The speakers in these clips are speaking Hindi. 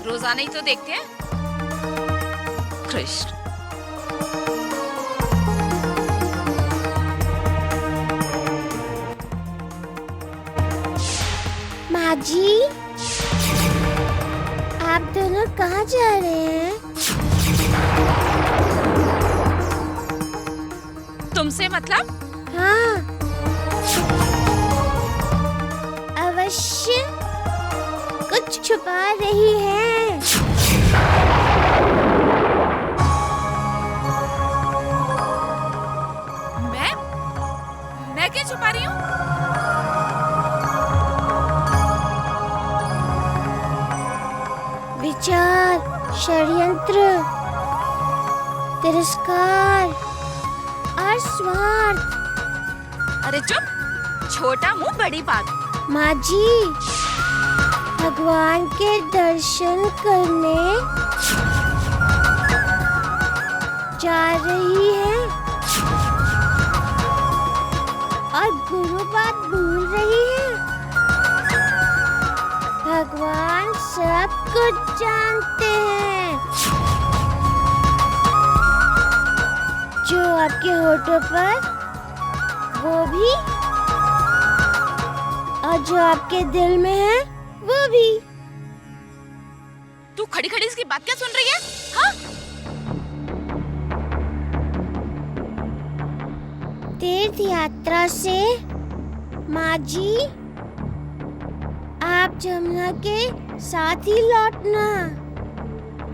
रोजाना ही तो देखते हैं। कृष्ण। माँ जी, आप दोनों कहाँ जा रहे हैं? तुमसे मतलब? हाँ, अवश्य कुछ छुपा रही है। मैं क्या छुपा रही हूँ? विचार, षड्यंत्र, तिरस्कार और स्वार्थ। अरे चुप, छोटा मुंह बड़ी बात। माँ जी, भगवान के दर्शन करने जा रही है और गुरु बात भूल रही है। भगवान सब कुछ जानते हैं। जो आपके होठों पर, वो भी, और जो आपके दिल में है, वो भी। तू खड़ी खड़ी इसकी बात क्या सुन रही है? हाँ? तीर्थ यात्रा से माँ जी, आप जमुना के साथ ही लौटना,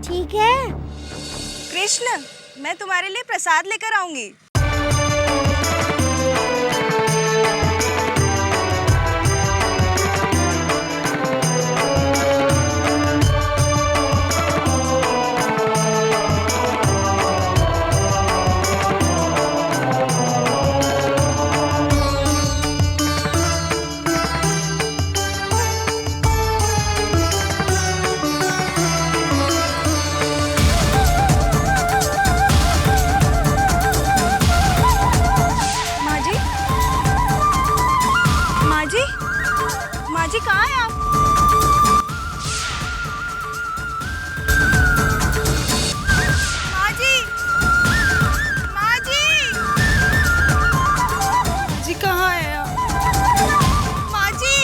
ठीक है? कृष्ण, मैं तुम्हारे लिए प्रसाद लेकर आऊंगी। माँ जी कहाँ हैं आप? माँ जी, माँ जी कहाँ हैं आप? माँ जी।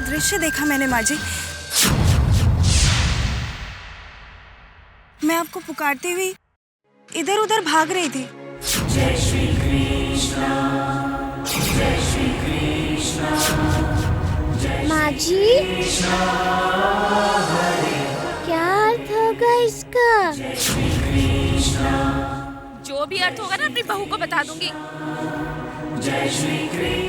दृश्य देखा मैंने माँ जी। मैं आपको पुकारती हुई इधर उधर भाग रही थी। जय श्री कृष्ण, जय श्री कृष्ण, माँ जी, क्या अर्थ होगा इसका? जय श्री कृष्ण, जो भी अर्थ होगा ना अपनी बहू को बता दूंगी। जय श्री कृष्ण,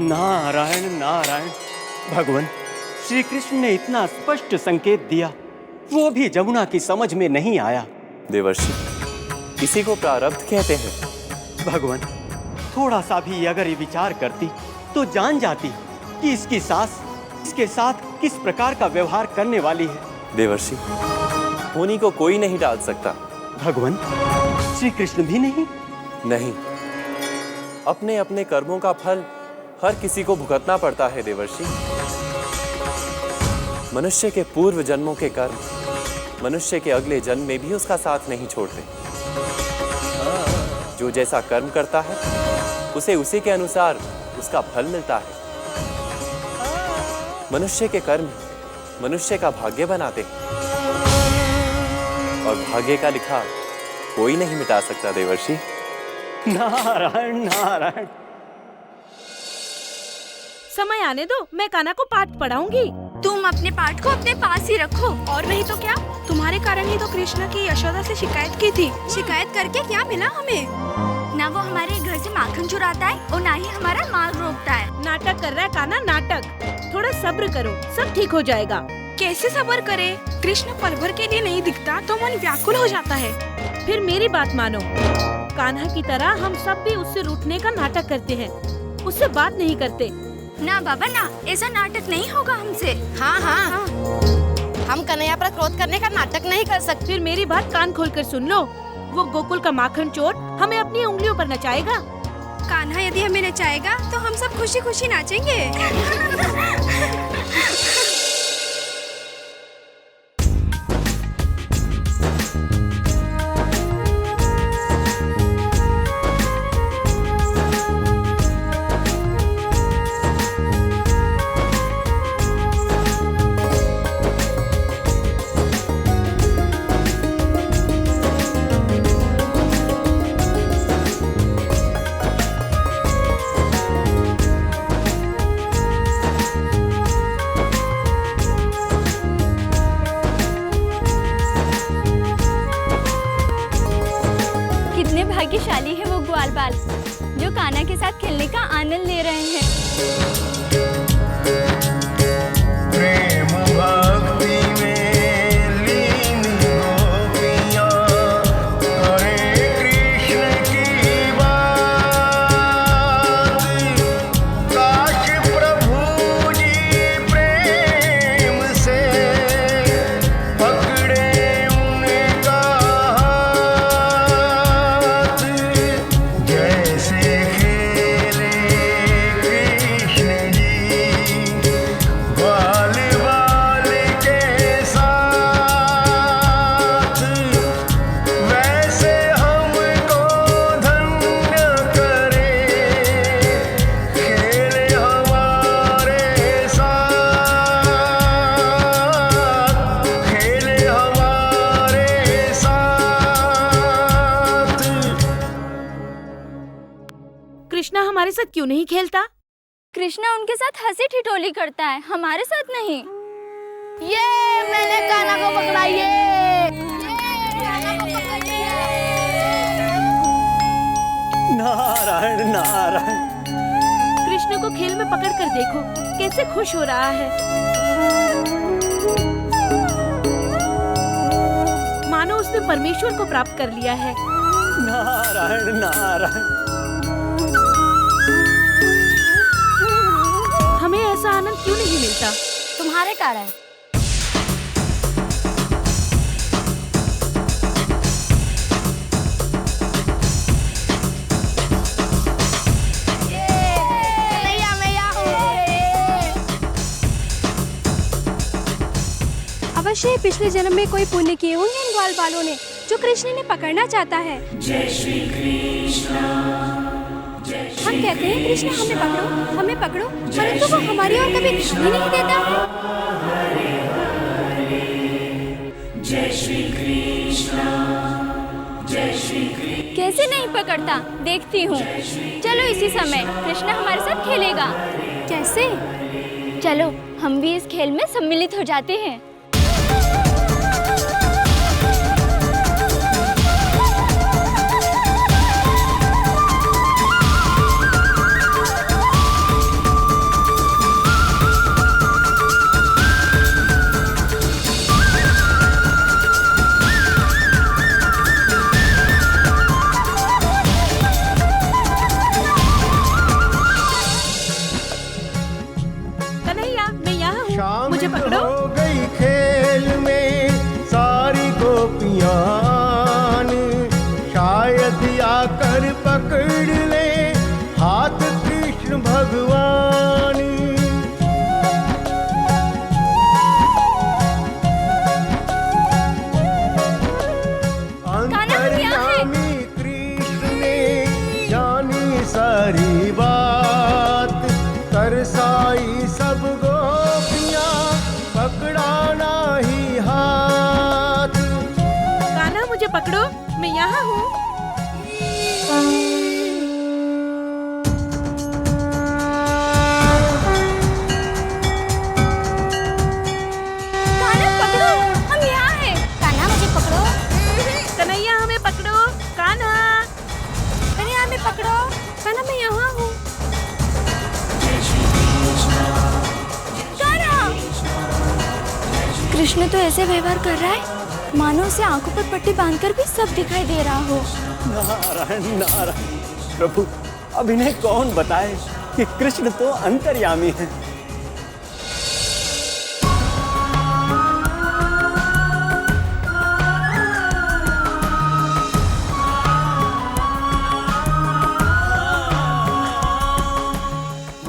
नारायण नारायण। भगवान श्री कृष्ण ने इतना स्पष्ट संकेत दिया, वो भी जमुना की समझ में नहीं आया। देवर्षि, इसी को प्रारब्ध कहते हैं। भगवान, थोड़ा सा भी अगर ये विचार करती तो जान जाती कि इसकी सास इसके साथ किस प्रकार का व्यवहार करने वाली है। देवर्षि, होनी को कोई नहीं टाल सकता। भगवान, श्री कृष्ण भी नहीं? नहीं, अपने अपने कर्मों का फल हर किसी को भुगतना पड़ता है देवर्षि। मनुष्य के पूर्व जन्मों के कर्म मनुष्य के अगले जन्म में भी उसका साथ नहीं छोड़ते। जो जैसा कर्म करता है उसे उसी के अनुसार उसका फल मिलता है। मनुष्य के कर्म मनुष्य का भाग्य बनाते हैं और भाग्य का लिखा कोई नहीं मिटा सकता देवर्षि। नारायण नारायण। समय आने दो, मैं कान्हा को पाठ पढ़ाऊंगी। तुम अपने पाठ को अपने पास ही रखो। और नहीं तो क्या, तुम्हारे कारण ही तो कृष्ण की यशोदा से शिकायत की थी। शिकायत करके क्या मिला हमें? ना वो हमारे घर से माखन चुराता है और ना ही हमारा माल रोकता है। नाटक कर रहा है कान्हा, नाटक। थोड़ा सब्र करो, सब ठीक हो जाएगा। कैसे सब्र करे? कृष्ण पल भर के लिए नहीं दिखता तो मन व्याकुल हो जाता है। फिर मेरी बात मानो, कान्हा की तरह हम सब भी उससे रूठने का नाटक करते हैं, उससे बात नहीं करते। ना बाबा ना, ऐसा नाटक नहीं होगा हमसे। हाँ हाँ, हम कन्हैया पर क्रोध करने का नाटक नहीं कर सकते। फिर मेरी बात कान खोलकर सुन लो, वो गोकुल का माखन चोर हमें अपनी उंगलियों पर नचाएगा। कान्हा यदि हमें नचाएगा तो हम सब खुशी खुशी नाचेंगे। कितने भाग्यशाली है वो ग्वाल बाल जो कान्हा के साथ खेलने का आनंद ले रहे हैं। प्रेम भक्ति में लीन गोपियाँ करे कृष्ण की बात। काश प्रभु जी प्रेम से पकड़े उनका हाथ। जैसे खेले कृष्ण जी बाल बाल के साथ, वैसे हमको धन्य करे खेले हमारे साथ, खेले हमारे साथ। कृष्णा हमारे साथ क्यों नहीं खेलता? कृष्णा उनके साथ हंसी ठिठोली करता है, हमारे साथ नहीं। ये मैंने कान्हा को पकड़ा, नारायण नारायण। कृष्ण को खेल में पकड़ कर देखो कैसे खुश हो रहा है, मानो उसने परमेश्वर को प्राप्त कर लिया है। नारायण नारायण। हमें ऐसा आनंद क्यों नहीं मिलता? तुम्हारे कारण। कन्हैया मैया अवश्य पिछले जन्म में कोई पुण्य किए होंगे इन ग्वाल बालों ने, जो कृष्ण ने पकड़ना चाहता है। जय श्री कृष्ण। हम कहते हैं कृष्ण हमें पकड़ो, हमें पकड़ो, परंतु वो हमारी ओर कभी ध्यान ही नहीं देता है। जय श्री कृष्ण। जय श्री कृष्ण। कैसे नहीं पकड़ता, देखती हूँ। चलो इसी समय कृष्ण हमारे साथ खेलेगा। कैसे? चलो हम भी इस खेल में सम्मिलित हो जाते हैं। कन्हैया मैं यहाँ हूँ, शामिल मुझे पकड़ो। हो गई खेल में सारी गोपियाँ, शायद आकर पकड़ ले हाथ कृष्ण भगवान। अंतर्यामी कृष्ण ने जानी सारी बात, तरसाई सब गोपियाँ पकड़ाना ही हाथ। कान्हा मुझे पकड़ो, मैं यहाँ हूँ। कान्हा पकड़ो, हम यहाँ हैं। कान्हा मुझे पकड़ो। कन्हैया हमें पकड़ो, कान्हा। कन्हैया हमें पकड़ो, कान्हा मैं यहाँ हूँ। कान्हा! कृष्ण तो ऐसे व्यवहार कर रहा है मानो उसे आंखों पर पट्टी बांधकर भी सब दिखाई दे रहा हो। नारायण नारायण। प्रभु, अब इन्हें कौन बताए कि कृष्ण तो अंतर्यामी है।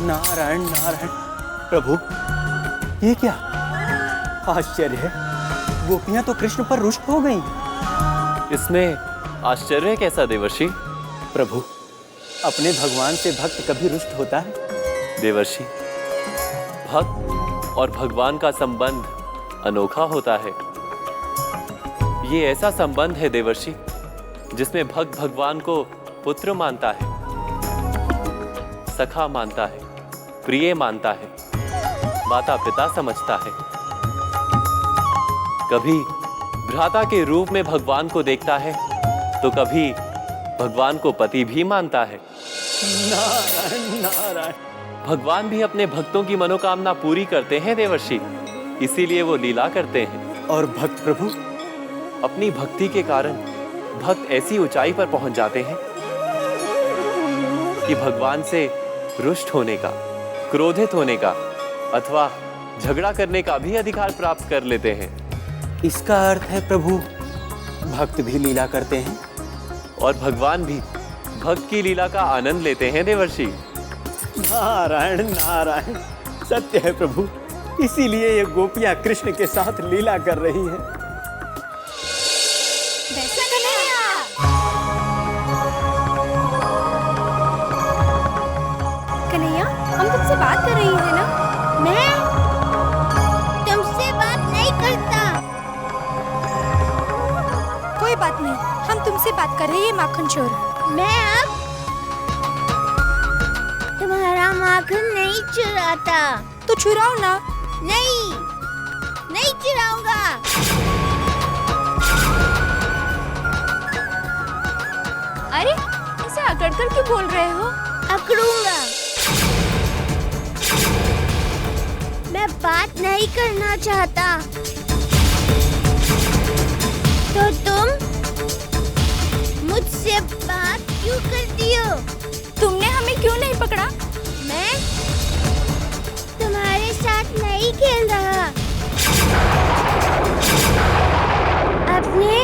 नारायण नारायण। प्रभु, ये क्या आश्चर्य है, गोपियां तो कृष्ण पर रुष्ट हो गईं। इसमें आश्चर्य कैसा देवर्षि? प्रभु, अपने भगवान से भक्त कभी रुष्ट होता है? देवर्षि, भक्त और भगवान का संबंध अनोखा होता है। ये ऐसा संबंध है देवर्षि जिसमें भक्त भगवान को पुत्र मानता है, सखा मानता है, प्रिय मानता है, माता पिता समझता है। कभी भ्राता के रूप में भगवान को देखता है तो कभी भगवान को पति भी मानता है। नारायण नारायण। भगवान भी अपने भक्तों की मनोकामना पूरी करते हैं देवर्षि, इसीलिए वो लीला करते हैं। और भक्त प्रभु? अपनी भक्ति के कारण भक्त ऐसी ऊंचाई पर पहुंच जाते हैं कि भगवान से रुष्ट होने का, क्रोधित होने का अथवा झगड़ा करने का भी अधिकार प्राप्त कर लेते हैं। इसका अर्थ है प्रभु, भक्त भी लीला करते हैं और भगवान भी भक्त की लीला का आनंद लेते हैं देवर्षि। नारायण नारायण। सत्य है प्रभु, इसीलिए ये गोपियां कृष्ण के साथ लीला कर रही हैं। कन्हैया, हम तुमसे बात कर रही है ना? मैं तुमसे बात नहीं करता। कोई बात नहीं, हम तुमसे बात कर रही है माखन चोर। मैं अब तुम्हारा माखन नहीं चुराता। तो चुराओ ना। नहीं, नहीं चुराऊंगा। अरे, ऐसे अकड़कर क्यों बोल रहे हो? अकड़ूंगा। मैं बात नहीं करना चाहता। तो तुम मुझसे बात क्यों करती हो? तुमने हमें क्यों नहीं पकड़ा? मैं तुम्हारे साथ नहीं खेल रहा, अपने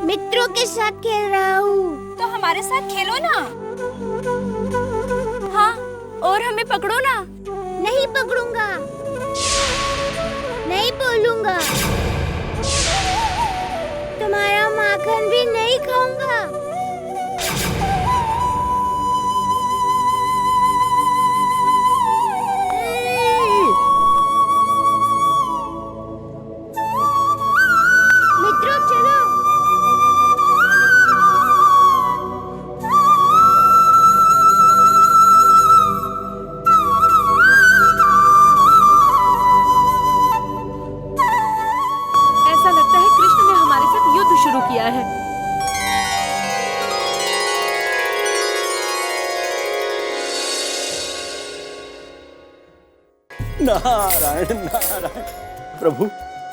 मित्रों के साथ खेल रहा हूँ। तो हमारे साथ खेलो ना। हाँ, और हमें पकड़ो ना। नहीं पकड़ूंगा, नहीं बोलूंगा, तुम्हारा माखन भी नहीं खाऊंगा। मित्रों, चलो। ऐसा लगता है कृष्ण ने हमारे साथ युद्ध शुरू किया है। नारायण नारायण। प्रभु,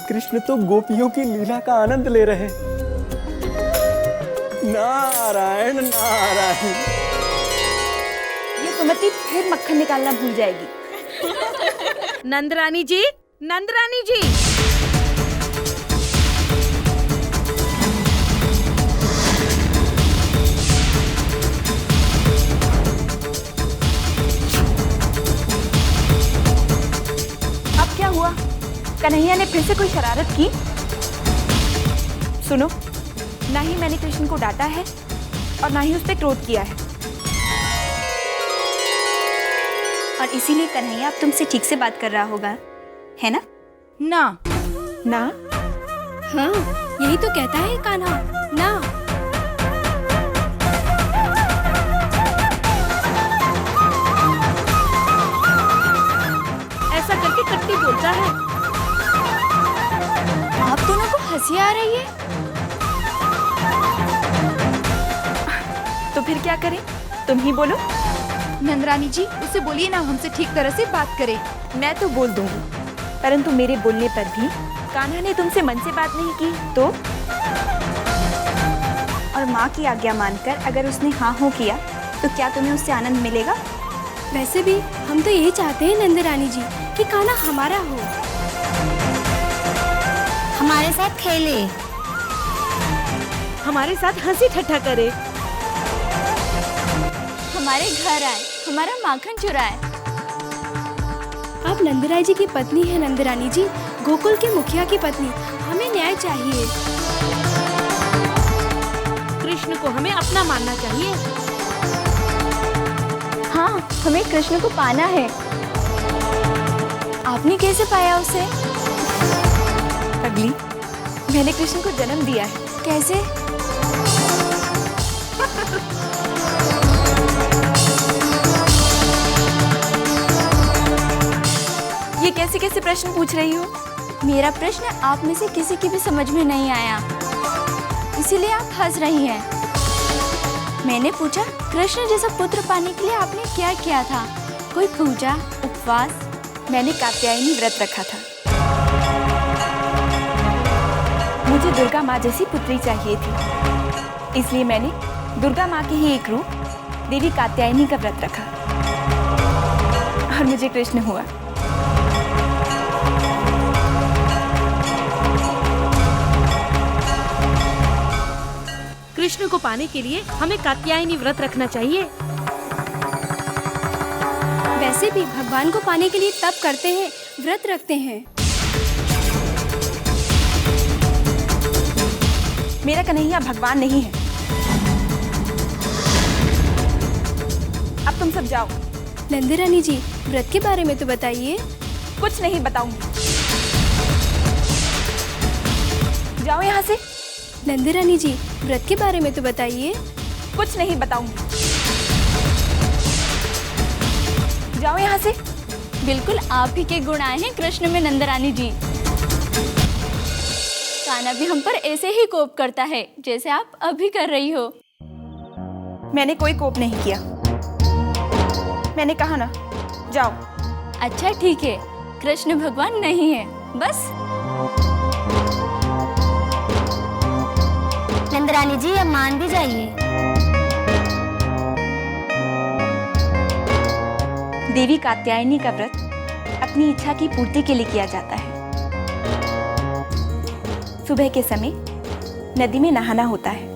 कृष्ण तो गोपियों की लीला का आनंद ले रहे हैं। नारायण नारायण। ये सुमति फिर मक्खन निकालना भूल जाएगी। नंदरानी जी, नंदरानी जी। अब क्या हुआ? कन्हैया ने फिर से कोई शरारत की? सुनो, ना ही मैंने कृष्ण को डांटा है और ना ही उस पर क्रोध किया है। और इसीलिए कन्हैया अब तुमसे ठीक से बात कर रहा होगा, है ना? ना ना। हाँ, यही तो कहता है कान्हा ना। ऐसा करके कट्टी बोलता है। आप दोनों को हंसी आ रही है? तो फिर क्या करें? तुम ही बोलो। नंदरानी जी, उसे बोलिए ना हमसे ठीक तरह से बात करे। मैं तो बोल दूंगी, परंतु मेरे बोलने पर भी कान्हा ने तुमसे मन से बात नहीं की तो? और माँ की आज्ञा मानकर अगर उसने हाँ हो किया तो क्या तुम्हें उससे आनंद मिलेगा? वैसे भी हम तो यही चाहते हैं नंद रानी जी कि कान्हा हमारा हो, हमारे साथ खेले, हमारे साथ हंसी ठट्ठा करे, हमारे घर आए, हमारा माखन चुराए। आप नंदराय जी की पत्नी है नंद रानी जी, गोकुल के मुखिया की पत्नी, हमें न्याय चाहिए। कृष्ण को हमें अपना मानना चाहिए। हाँ, हमें कृष्ण को पाना है। आपने कैसे पाया उसे? अगली, मैंने कृष्ण को जन्म दिया है। कैसे? ये कैसे कैसे प्रश्न पूछ रही हो? मेरा प्रश्न आप में से किसी की भी समझ में नहीं आया, इसीलिए आप हंस रही हैं। मैंने पूछा कृष्ण जैसा पुत्र पाने के लिए आपने क्या किया था? कोई पूजा, उपवास? मैंने कात्यायनी व्रत रखा था। मुझे दुर्गा माँ जैसी पुत्री चाहिए थी, इसलिए मैंने दुर्गा माँ के ही एक रूप देवी कात्यायनी का व्रत रखा और मुझे कृष्ण हुआ। कृष्ण को पाने के लिए हमें कात्यायनी व्रत रखना चाहिए। वैसे भी भगवान को पाने के लिए तप करते हैं, व्रत रखते हैं। मेरा कन्हैया भगवान नहीं है। अब तुम सब जाओ। नंद रानी जी, व्रत के बारे में तो बताइए। कुछ नहीं बताऊंगी, जाओ यहाँ से। नंद रानी जी, व्रत के बारे में तो बताइए। कुछ नहीं बताऊंगी, जाओ यहाँ से। बिल्कुल आप ही के गुण आए हैं कृष्ण में नंद रानी जी। कान्हा भी हम पर ऐसे ही कोप करता है जैसे आप अभी कर रही हो। मैंने कोई कोप नहीं किया, मैंने कहा ना, जाओ। अच्छा ठीक है, कृष्ण भगवान नहीं है बस। नंद रानी जी, अब मान भी जाइए। देवी कात्यायनी का व्रत अपनी इच्छा की पूर्ति के लिए किया जाता है। सुबह के समय नदी में नहाना होता है,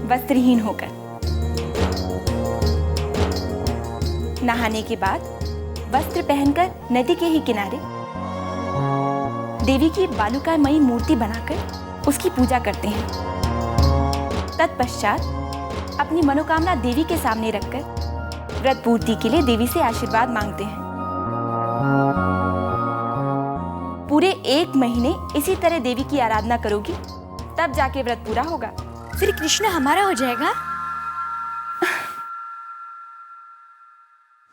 वस्त्रहीन होकर। नहाने के बाद वस्त्र पहनकर नदी के ही किनारे देवी की बालुकामयी मूर्ति बनाकर उसकी पूजा करते हैं। तत्पश्चात अपनी मनोकामना देवी के सामने रखकर व्रत पूर्ति के लिए देवी से आशीर्वाद मांगते हैं। पूरे 1 महीने इसी तरह देवी की आराधना करोगी, तब जाके व्रत पूरा होगा। फिर कृष्ण हमारा हो जाएगा?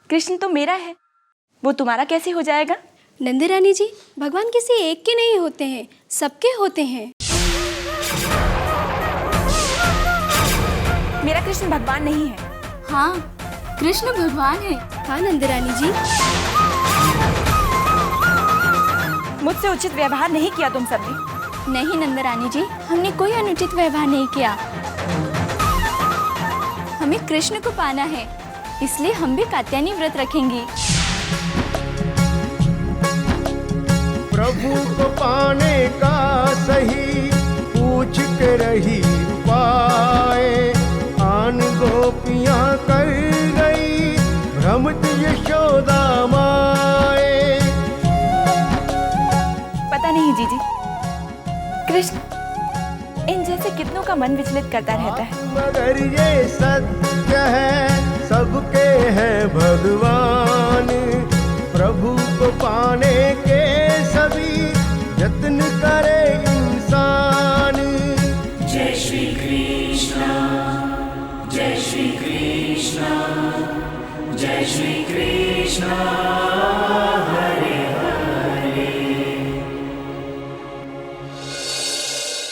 कृष्ण तो मेरा है, वो तुम्हारा कैसे हो जाएगा? नंद रानी जी, भगवान किसी एक के नहीं होते हैं, सबके होते हैं। मेरा कृष्ण भगवान नहीं है। हाँ, कृष्ण भगवान है। हाँ नंद रानी जी। मुझसे उचित व्यवहार नहीं किया तुम सबने। नहीं नंद रानी जी, हमने कोई अनुचित व्यवहार नहीं किया। हमें कृष्ण को पाना है, इसलिए हम भी कात्यायनी व्रत रखेंगी। प्रभु को पाने का सही पूछ के रही उपाय, आन गोपियां कर गई भ्रमित यशोदा माए। पता नहीं जीजी, कृष्ण इन जैसे कितनों का मन विचलित करता रहता है। मगर ये सत्य है, सबके हैं भगवान। प्रभु को पाने के सभी यत्न करे इंसान। जय श्री कृष्ण, जय श्री कृष्ण, जय श्री कृष्ण।